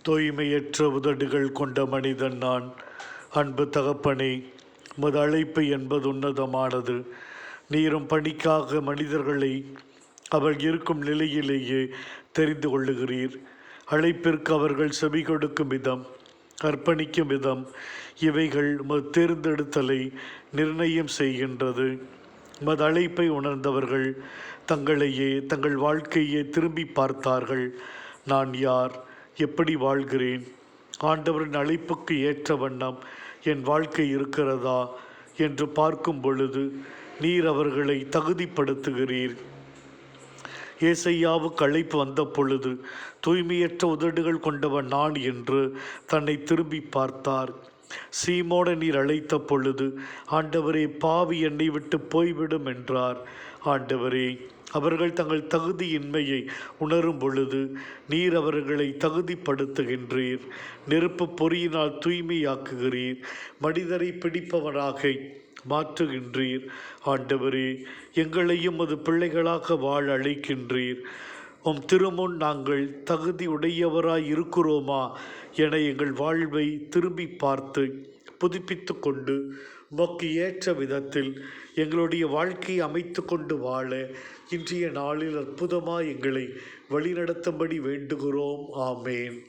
தூய்மையற்ற உதடுகள் கொண்ட மனிதன் நான். அன்பு தகப்பனே, உமது அழைப்பு என்பது உன்னதமானது. நீரும் பணிக்காக மனிதர்களை அவள் இருக்கும் நிலையிலேயே தெரிந்து கொள்ளுகிறீர். அழைப்பிற்கு அவர்கள் செவி கொடுக்கும் விதம், அர்ப்பணிக்கும் விதம், இவைகள் உமது தேர்ந்தெடுத்தலை நிர்ணயம் செய்கின்றது. உமது அழைப்பை உணர்ந்தவர்கள் தங்கள் வாழ்க்கையை திரும்பி பார்த்தார்கள். நான் யார், எப்படி வாழ்கிறேன், ஆண்டவரின் அழைப்புக்கு ஏற்ற வண்ணம் என் வாழ்க்கை இருக்கிறதா என்று பார்க்கும் பொழுது நீர் அவர்களை தகுதிப்படுத்துகிறீர். ஏசையாவுக்கு அழைப்பு வந்த பொழுது தூய்மையற்ற உதடுகள் கொண்டவன் நான் என்று தன்னை திரும்பி பார்த்தார். சீமோன நீர் அழைத்த பொழுது, ஆண்டவரே, பாவி என்னை விட்டு போய்விடும் என்றார். ஆண்டவரே, அவர்கள் தங்கள் தகுதியின்மையை உணரும் பொழுது நீர் அவர்களை தகுதிப்படுத்துகின்றீர். நெருப்பு பொறியினால் தூய்மையாக்குகிறீர். மனிதரை பிடிப்பவனாக மாற்றுகின்றீர். ஆண்டவரே, எங்களையும் அது பிள்ளைகளாக வாழ அழைக்கின்றீர். உம் திருமுன் நாங்கள் தகுதி உடையவராய் இருக்கிறோமா என எங்கள் வாழ்வை திரும்பி பார்த்து புதுப்பித்து கொண்டு உமக்கு ஏற்ற விதத்தில் எங்களுடைய வாழ்க்கையை அமைத்து கொண்டு வாழ இன்றைய நாளில் அற்புதமாக எங்களை வழிநடத்தும்படி வேண்டுகிறோம். ஆமேன்.